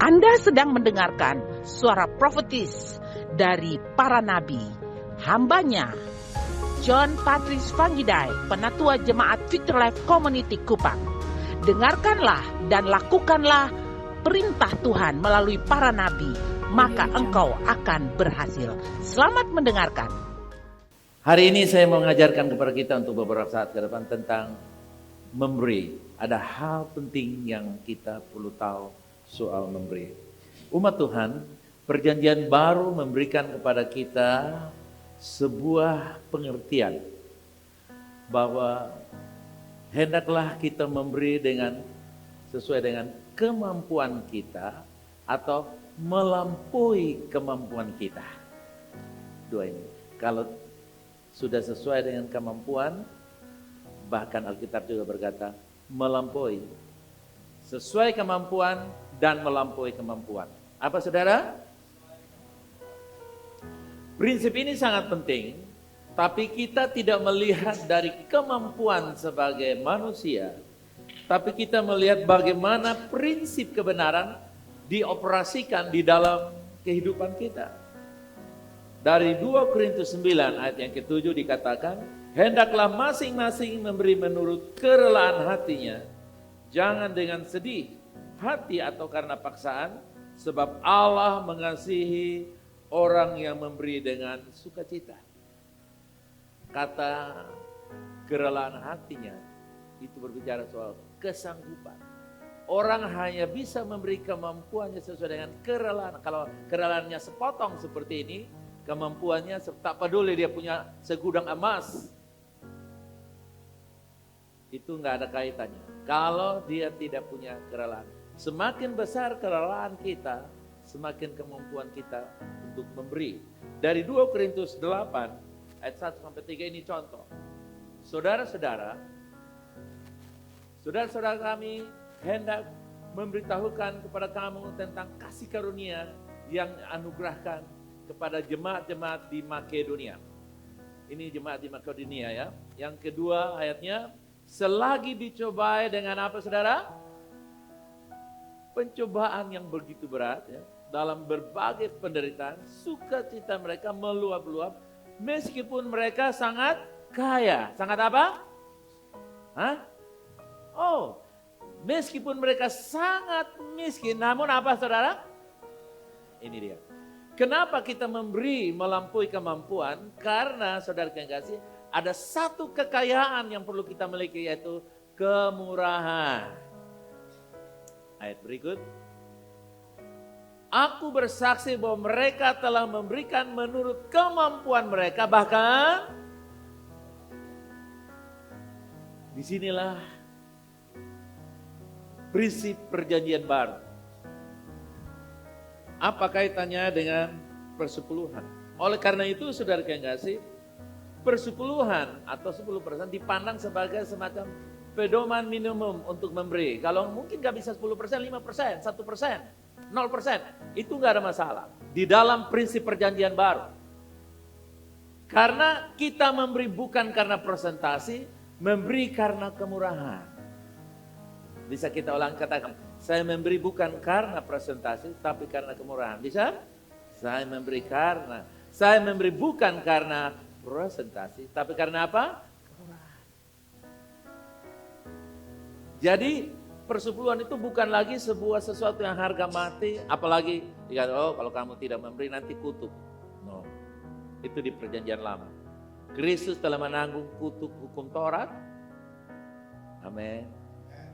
Anda sedang mendengarkan suara profetis dari para nabi, hambanya John Patrice Vanggidai, Penatua Jemaat Future Life Community Kupang. Dengarkanlah dan lakukanlah perintah Tuhan melalui para nabi, maka engkau akan berhasil. Selamat mendengarkan. Hari ini saya mau mengajarkan kepada kita untuk beberapa saat ke depan tentang memberi. Ada hal penting yang kita perlu tahu soal memberi. Umat Tuhan, perjanjian baru memberikan kepada kita sebuah pengertian bahwa hendaklah kita memberi sesuai dengan kemampuan kita atau melampaui kemampuan kita. Dua ini. Kalau sudah sesuai dengan kemampuan, bahkan Alkitab juga berkata melampaui. Sesuai kemampuan dan melampaui kemampuan. Apa saudara? Prinsip ini sangat penting, tapi kita tidak melihat dari kemampuan sebagai manusia, tapi kita melihat bagaimana prinsip kebenaran dioperasikan di dalam kehidupan kita. Dari 2 Korintus 9 ayat yang ke-7 dikatakan, hendaklah masing-masing memberi menurut kerelaan hatinya, jangan dengan sedih hati atau karena paksaan, sebab Allah mengasihi orang yang memberi dengan sukacita. Kata kerelaan hatinya itu berbicara soal kesanggupan. Orang hanya bisa memberi kemampuannya sesuai dengan kerelaan. Kalau kerelaannya sepotong seperti ini, kemampuannya tak peduli dia punya segudang emas, itu nggak ada kaitannya. Kalau dia tidak punya kerelaan, semakin besar kerelaan kita, semakin kemampuan kita untuk memberi. Dari 2 Korintus 8 ayat 1-3 ini contoh. Saudara-saudara kami hendak memberitahukan kepada kamu tentang kasih karunia yang anugerahkan kepada jemaat-jemaat di Makedonia. Ini jemaat di Makedonia ya. Yang kedua ayatnya, selagi dicobai dengan apa saudara? Pencobaan yang begitu berat ya. Dalam berbagai penderitaan, sukacita mereka meluap-luap meskipun mereka sangat kaya. Sangat apa? Meskipun mereka sangat miskin, namun apa saudara? Ini dia. Kenapa kita memberi melampaui kemampuan? Karena saudara yang kasih, ada satu kekayaan yang perlu kita miliki, yaitu kemurahan. Ayat berikut. Aku bersaksi bahwa mereka telah memberikan menurut kemampuan mereka, bahkan disinilah prinsip perjanjian baru. Apa kaitannya dengan persepuluhan? Oleh karena itu saudara yang kasih, persepuluhan atau 10% dipandang sebagai semacam pedoman minimum untuk memberi. Kalau mungkin gak bisa 10%, 5%, 1%, 0%, itu gak ada masalah. Di dalam prinsip perjanjian baru. Karena kita memberi bukan karena presentasi, memberi karena kemurahan. Bisa kita ulang katakan, saya memberi bukan karena presentasi, tapi karena kemurahan. Bisa? Saya memberi bukan karena presentasi, tapi karena apa? Kemurahan. Jadi persepuluhan itu bukan lagi sesuatu yang harga mati, apalagi kalau kamu tidak memberi nanti kutuk. No, itu di perjanjian lama. Kristus telah menanggung kutuk hukum Taurat. Amin.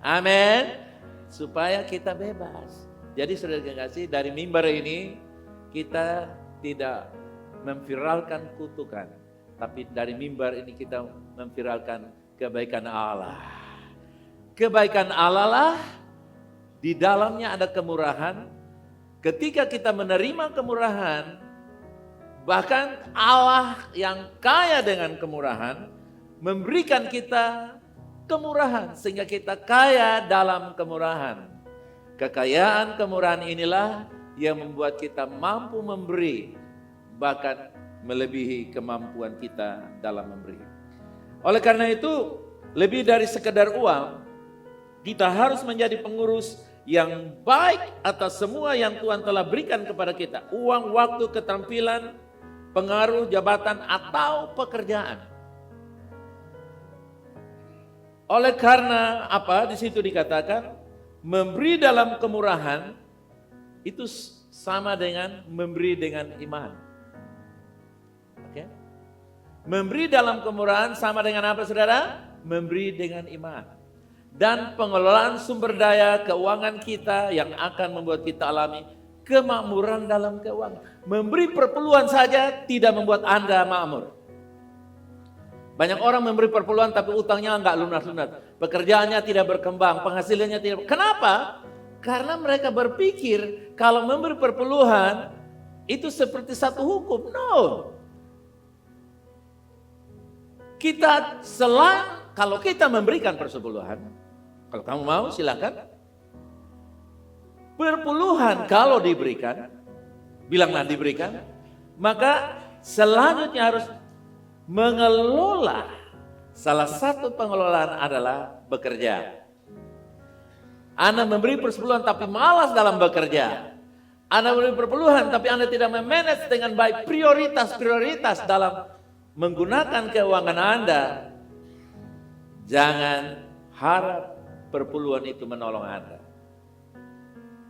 Amin. Supaya kita bebas. Jadi saudara yang kasih, dari mimbar ini kita tidak memviralkan kutukan, tapi dari mimbar ini kita memviralkan kebaikan Allah. Kebaikan Allah lah, di dalamnya ada kemurahan. Ketika kita menerima kemurahan, bahkan Allah yang kaya dengan kemurahan memberikan kita kemurahan sehingga kita kaya dalam kemurahan. Kekayaan kemurahan inilah yang membuat kita mampu memberi, bahkan melebihi kemampuan kita dalam memberi. Oleh karena itu, lebih dari sekedar uang, kita harus menjadi pengurus yang baik atas semua yang Tuhan telah berikan kepada kita. Uang, waktu, keterampilan, pengaruh, jabatan, atau pekerjaan. Oleh karena apa? Di situ dikatakan, memberi dalam kemurahan itu sama dengan memberi dengan iman. Oke? Memberi dalam kemurahan sama dengan apa, saudara? Memberi dengan iman. Dan pengelolaan sumber daya keuangan kita yang akan membuat kita alami kemakmuran dalam keuangan. Memberi perpuluhan saja tidak membuat Anda makmur. Banyak orang memberi perpuluhan tapi utangnya enggak lunas-lunas. Pekerjaannya tidak berkembang, penghasilannya tidak. Kenapa? Karena mereka berpikir kalau memberi perpuluhan itu seperti satu hukum. No. Kalau kita memberikan persepuluhan, kalau kamu mau silakan. Perpuluhan kalau diberikan, bilanglah diberikan, maka selanjutnya harus mengelola. Salah satu pengelolaan adalah bekerja. Anda memberi persepuluhan tapi malas dalam bekerja. Anda memberi perpuluhan tapi Anda tidak memanage dengan baik prioritas dalam menggunakan keuangan Anda. Jangan harap perpuluhan itu menolong Anda.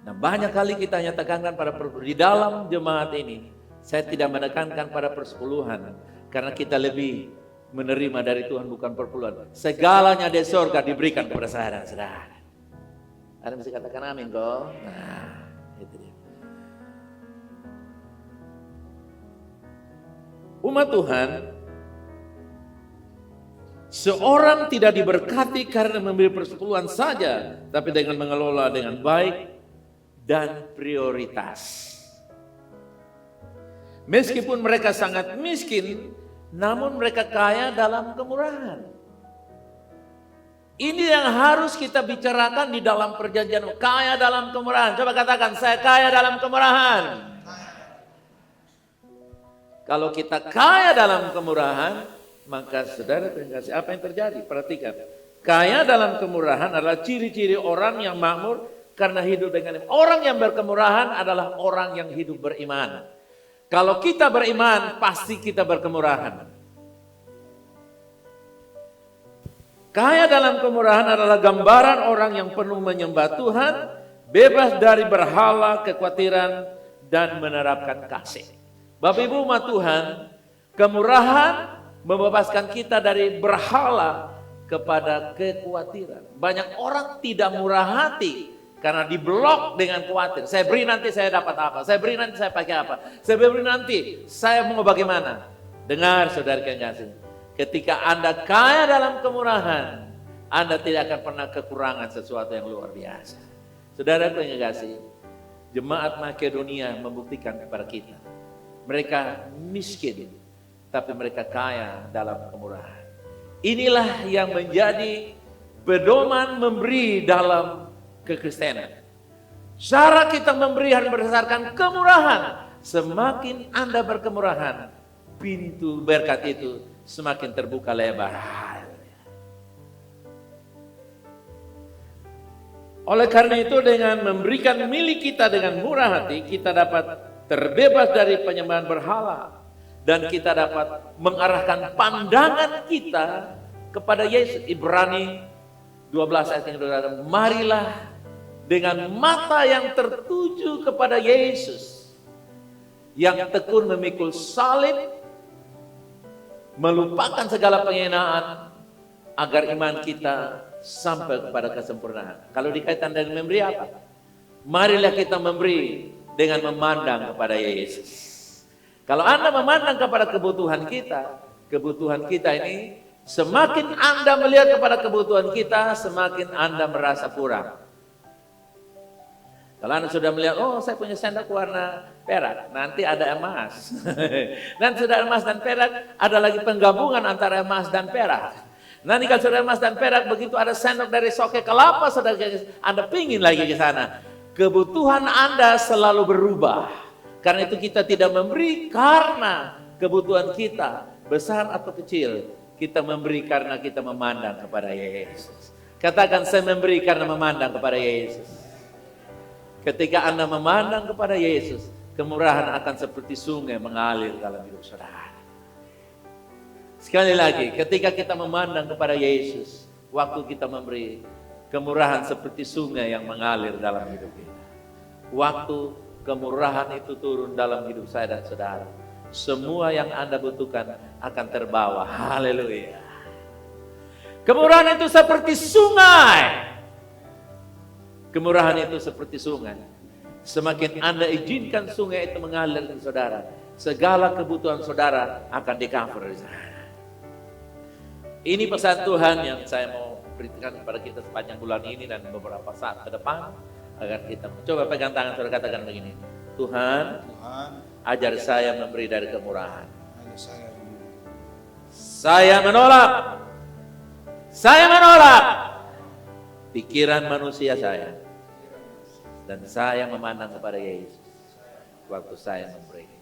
Nah, banyak kali kita tekankan pada di dalam jemaat ini, saya tidak menekankan pada persepuluhan karena kita lebih menerima dari Tuhan bukan perpuluhan. Segalanya di surga diberikan kepada saya dan saudara. Anda mesti katakan amin kok. Nah, itu dia. Umat Tuhan, seorang tidak diberkati karena memberi persepuluhan saja, tapi dengan mengelola dengan baik dan prioritas. Meskipun mereka sangat miskin, namun mereka kaya dalam kemurahan. Ini yang harus kita bicarakan di dalam perjanjian, kaya dalam kemurahan. Coba katakan, saya kaya dalam kemurahan. Kalau kita kaya dalam kemurahan, maka saudara kasih apa yang terjadi? Perhatikan. Kaya dalam kemurahan adalah ciri-ciri orang yang makmur karena hidup dengan iman. Orang yang berkemurahan adalah orang yang hidup beriman. Kalau kita beriman, pasti kita berkemurahan. Kaya dalam kemurahan adalah gambaran orang yang penuh menyembah Tuhan, bebas dari berhala, kekhawatiran, dan menerapkan kasih. Bapak Ibu umat Tuhan, kemurahan membebaskan kita dari berhala kepada kekhawatiran. Banyak orang tidak murah hati karena diblok dengan khawatir. Saya beri nanti saya dapat apa, saya beri nanti saya pakai apa, saya beri nanti saya mau bagaimana. Dengar saudara yang kasih, ketika Anda kaya dalam kemurahan, Anda tidak akan pernah kekurangan sesuatu yang luar biasa. Saudara yang kasih, jemaat Makedonia membuktikan kepada kita. Mereka miskin, tapi mereka kaya dalam kemurahan. Inilah yang menjadi pedoman memberi dalam kekristenan. Cara kita memberi harus berdasarkan kemurahan. Semakin Anda berkemurahan, pintu berkat itu semakin terbuka lebar. Oleh karena itu dengan memberikan milik kita dengan murah hati, kita dapat terbebas dari penyembahan berhala. Dan kita dapat mengarahkan pandangan kita kepada Yesus. Ibrani 12 ayat yang kedua, marilah dengan mata yang tertuju kepada Yesus, yang tekun memikul salib, melupakan segala penghinaan, agar iman kita sampai kepada kesempurnaan. Kalau dikaitkan dengan memberi apa? Marilah kita memberi dengan memandang kepada Yesus. Kalau Anda memandang kepada kebutuhan kita ini, semakin Anda melihat kepada kebutuhan kita, semakin Anda merasa kurang. Kalau Anda sudah melihat, oh saya punya sendok warna perak, nanti ada emas. Dan sudah emas dan perak, ada lagi penggabungan antara emas dan perak. Nanti kalau sudah emas dan perak, begitu ada sendok dari soke kelapa, saudara, Anda pingin lagi ke sana. Kebutuhan Anda selalu berubah. Karena itu kita tidak memberi karena kebutuhan kita besar atau kecil. Kita memberi karena kita memandang kepada Yesus. Katakan, saya memberi karena memandang kepada Yesus. Ketika Anda memandang kepada Yesus, kemurahan akan seperti sungai mengalir dalam hidup saudara. Sekali lagi, ketika kita memandang kepada Yesus, waktu kita memberi, kemurahan seperti sungai yang mengalir dalam hidup kita. Waktu kemurahan itu turun dalam hidup saya dan saudara, semua yang Anda butuhkan akan terbawa. Haleluya. Kemurahan itu seperti sungai. Kemurahan itu seperti sungai. Semakin Anda izinkan sungai itu mengalir ke saudara, segala kebutuhan saudara akan di-cover di sana. Ini pesan Tuhan yang saya mau berikan kepada kita sepanjang bulan ini dan beberapa saat ke depan, agar kita coba pegang tangan saudara, katakan begini, Tuhan, ajar saya memberi dari kemurahan. Saya menolak pikiran manusia saya, dan saya memandang kepada Yesus waktu saya memberi.